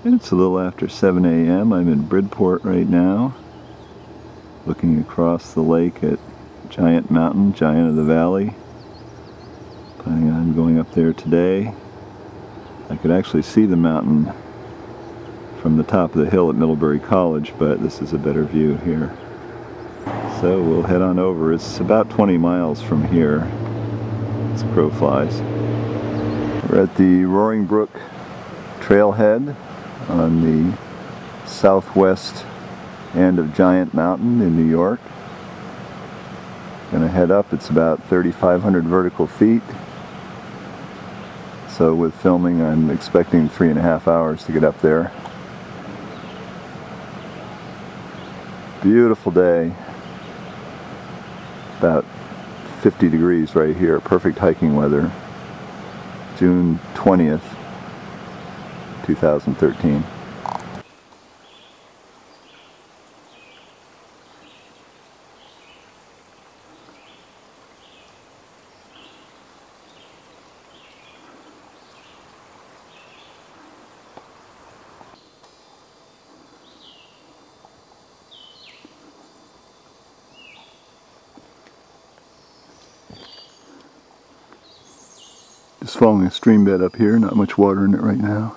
It's a little after 7 a.m. I'm in Bridport right now, looking across the lake at Giant Mountain, Giant of the Valley. Planning on going up there today. I could actually see the mountain from the top of the hill at Middlebury College, but this is a better view here. So we'll head on over. It's about 20 miles from here, as the crow flies. We're at the Roaring Brook trailhead on the southwest end of Giant Mountain in New York. Gonna head up. It's about 3,500 vertical feet. So with filming, I'm expecting 3.5 hours to get up there. Beautiful day. About 50 degrees right here. Perfect hiking weather. June 20th, 2013. Just following a stream bed up here, not much water in it right now.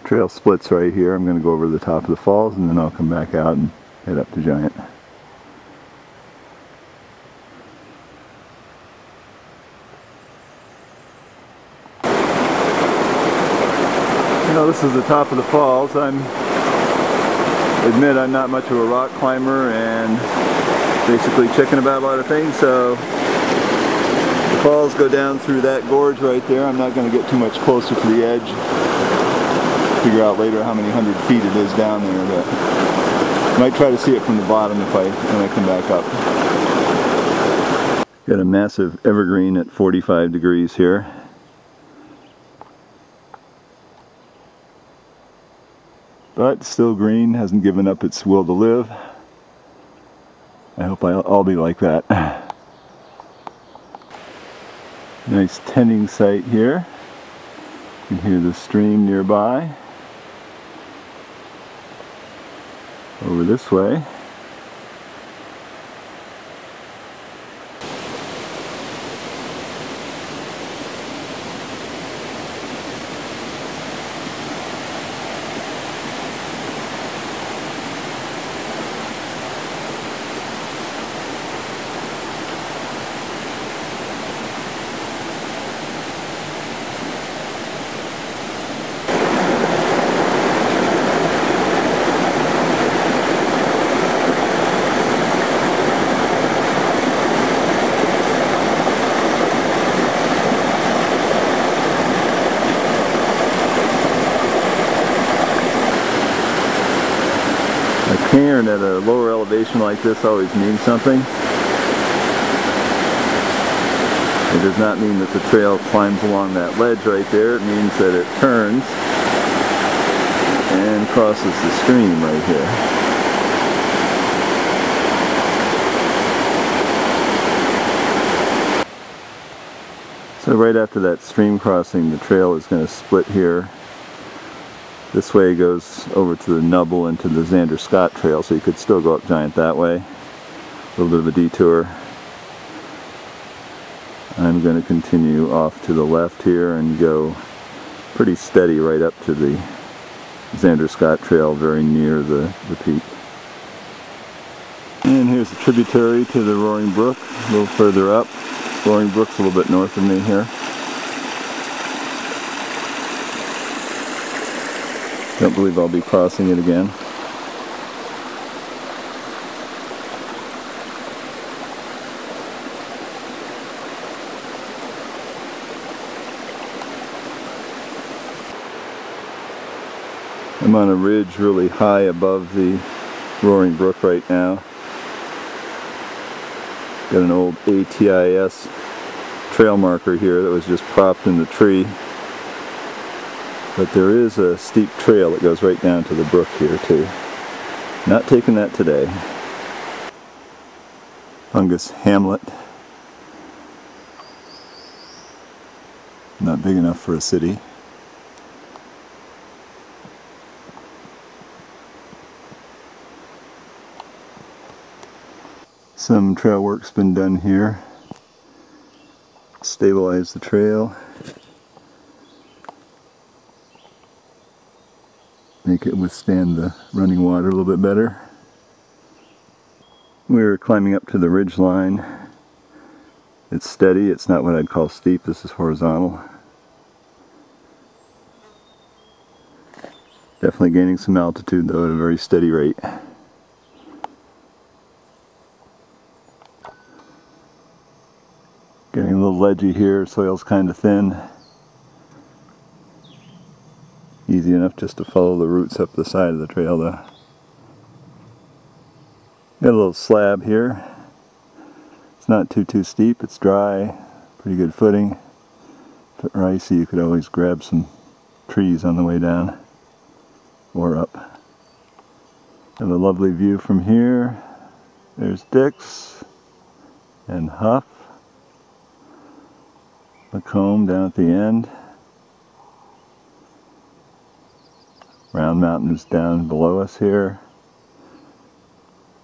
Trail splits right here. I'm going to go over the top of the falls and then I'll come back out and head up to Giant. You know, this is the top of the falls. I admit I'm not much of a rock climber and basically chicken about a lot of things, so the falls go down through that gorge right there. I'm not going to get too much closer to the edge. Figure out later how many hundred feet it is down there, but I might try to see it from the bottom when I come back up. Got a massive evergreen at 45 degrees here. But still green, hasn't given up its will to live. I hope I'll be like that. Nice tending site here. You can hear the stream nearby. Over this way. A cairn at a lower elevation like this always means something. It does not mean that the trail climbs along that ledge right there. It means that it turns and crosses the stream right here. So right after that stream crossing, the trail is going to split here. This way goes over to the Nubble and to the Xander Scott Trail, so you could still go up Giant that way. A little bit of a detour. I'm going to continue off to the left here and go pretty steady right up to the Xander Scott Trail, very near the peak. And here's a tributary to the Roaring Brook, a little further up. Roaring Brook's a little bit north of me here. Don't believe I'll be crossing it again. I'm on a ridge really high above the Roaring Brook right now. Got an old ATIS trail marker here that was just propped in the tree. But there is a steep trail that goes right down to the brook here too. Not taking that today. Fungus hamlet. Not big enough for a city. Some trail work's been done here. Stabilize the trail. Make it withstand the running water a little bit better. We're climbing up to the ridge line. It's steady, it's not what I'd call steep, this is horizontal. Definitely gaining some altitude though at a very steady rate. Getting a little ledgy here, soil's kind of thin. Easy enough just to follow the roots up the side of the trail though. Got a little slab here. It's not too steep, it's dry, pretty good footing. If it were icy you could always grab some trees on the way down or up. Have a lovely view from here. There's Dix and Huff. Macomb down at the end. Round Mountain is down below us here.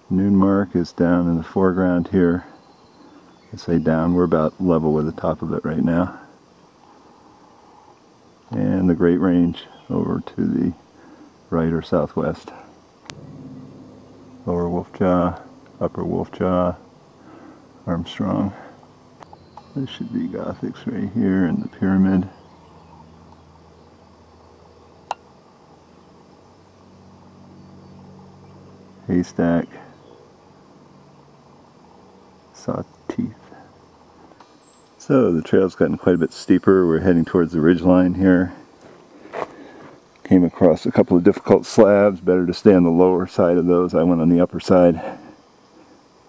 Noon Mark is down in the foreground here. I say down, we're about level with the top of it right now. And the Great Range over to the right or southwest. Lower Wolfjaw, Upper Wolfjaw, Armstrong. This should be Gothics right here and the pyramid. Haystack. Sawteeth. So the trail's gotten quite a bit steeper. We're heading towards the ridgeline here. Came across a couple of difficult slabs. Better to stay on the lower side of those. I went on the upper side.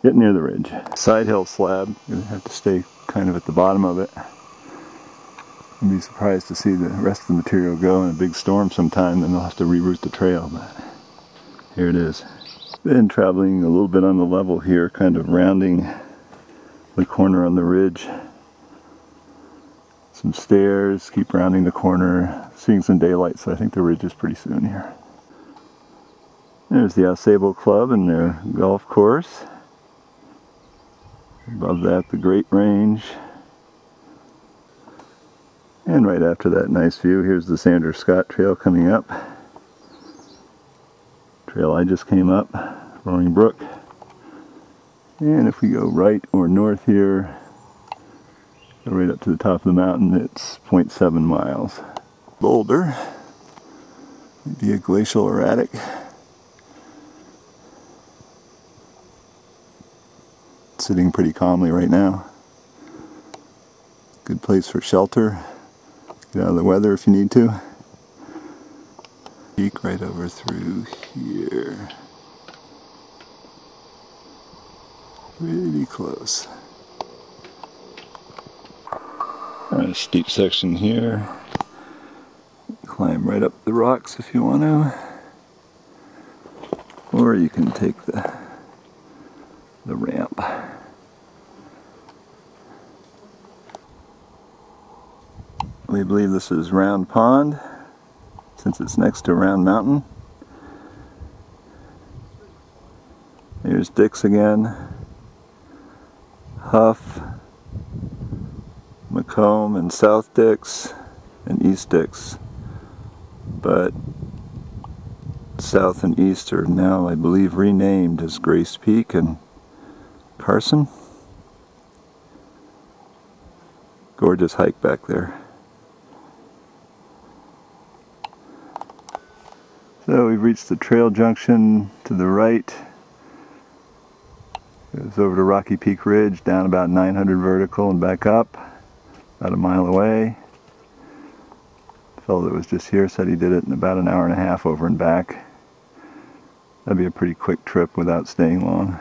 Get near the ridge. Side hill slab. Gonna have to stay kind of at the bottom of it. I'd be surprised to see the rest of the material go in a big storm sometime. Then they'll have to reroute the trail. But here it is. Been traveling a little bit on the level here, kind of rounding the corner on the ridge. Some stairs, keep rounding the corner, seeing some daylight, so I think the ridge is pretty soon here. There's the Ausable Club and their golf course. Above that, the Great Range. And right after that nice view, here's the Sanders Scott Trail coming up. Trail I just came up, Roaring Brook. And if we go right or north here, go right up to the top of the mountain, it's 0.7 miles. Boulder, maybe a glacial erratic. Sitting pretty calmly right now. Good place for shelter. Get out of the weather if you need to. Peak right over through here. Pretty close. A steep section here. Climb right up the rocks if you want to. Or you can take the ramp. We believe this is Round Pond, since it's next to Round Mountain. Here's Dix again. Huff, Macomb and South Dix and East Dix. But South and East are now, I believe, renamed as Grace Peak and Carson. Gorgeous hike back there. So we've reached the trail junction to the right. Goes over to Rocky Peak Ridge, down about 900 vertical and back up, about a mile away. The fellow that was just here said he did it in about an hour and a half over and back. That'd be a pretty quick trip without staying long.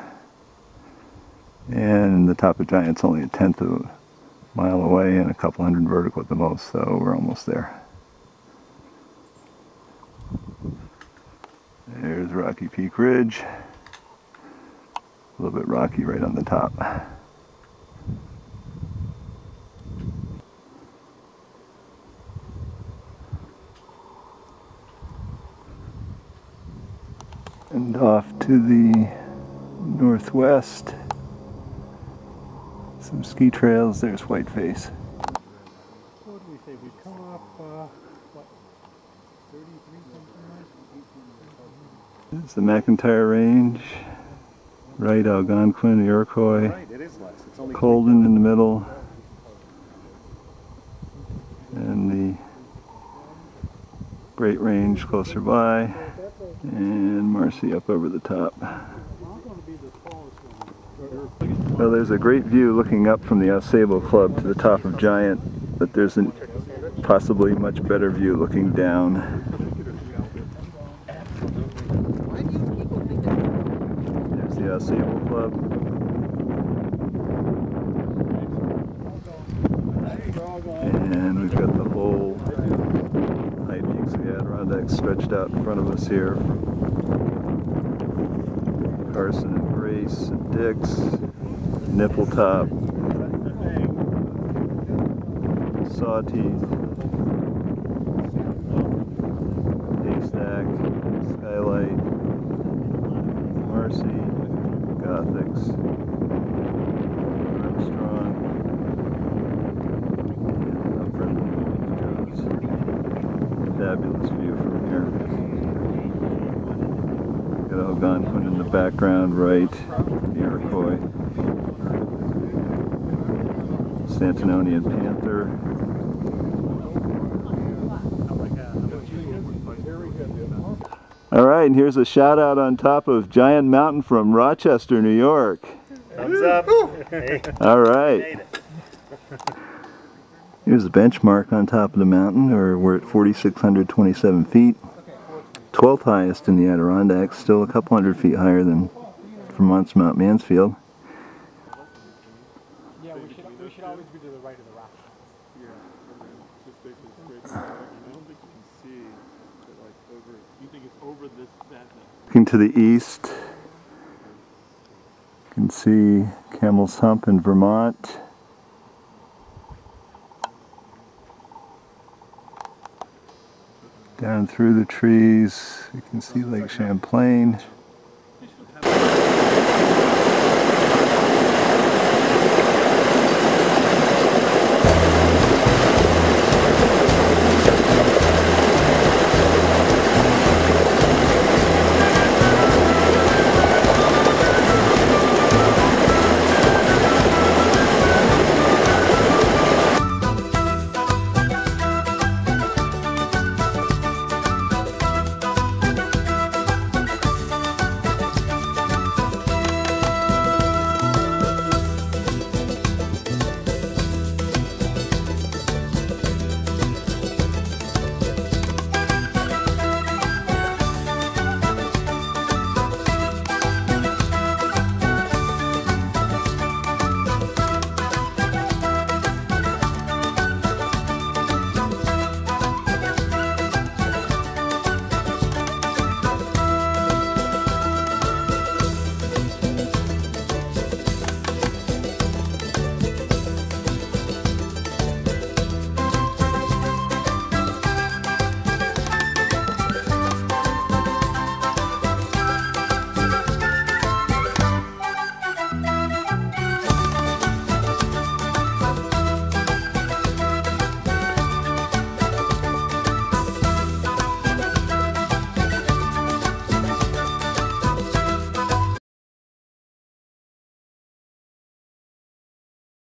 And the top of Giant's only a 1/10 of a mile away and a couple hundred vertical at the most, so we're almost there. There's Rocky Peak Ridge. A little bit rocky right on the top. And off to the northwest, some ski trails. There's Whiteface. What did we say? We come up, what, 33 something like? There's the McIntyre Range, right, Algonquin, Iroquois, Right, it is less. It's only Colden in the middle, and the Great Range closer by, and Mossy up over the top. Well, there's a great view looking up from the Ausable Club to the top of Giant, but there's a possibly much better view looking down. There's the Ausable Club. And we've got the whole high peaks of the Adirondacks stretched out in front of us here. Carson and Grace and Dix, Nippletop, Sawteeth, Haystack, Skylight, Mossy, Gothics, Armstrong, and up from the fabulous view from here. Got Algonquin in the background, right, Iroquois, Santanonian Panther. All right, and here's a shout out on top of Giant Mountain from Rochester, New York. Thumbs up. All right. Here's the benchmark on top of the mountain, or we're at 4,627 feet. 12th highest in the Adirondacks, still a couple hundred feet higher than Vermont's Mount Mansfield. Yeah, we should always be to the right of the rock. Yeah, just basically straight back. I don't think you can see, but like over, you think it's over this, that. Looking to the east, you can see Camel's Hump in Vermont. Down through the trees, you can see Lake Champlain.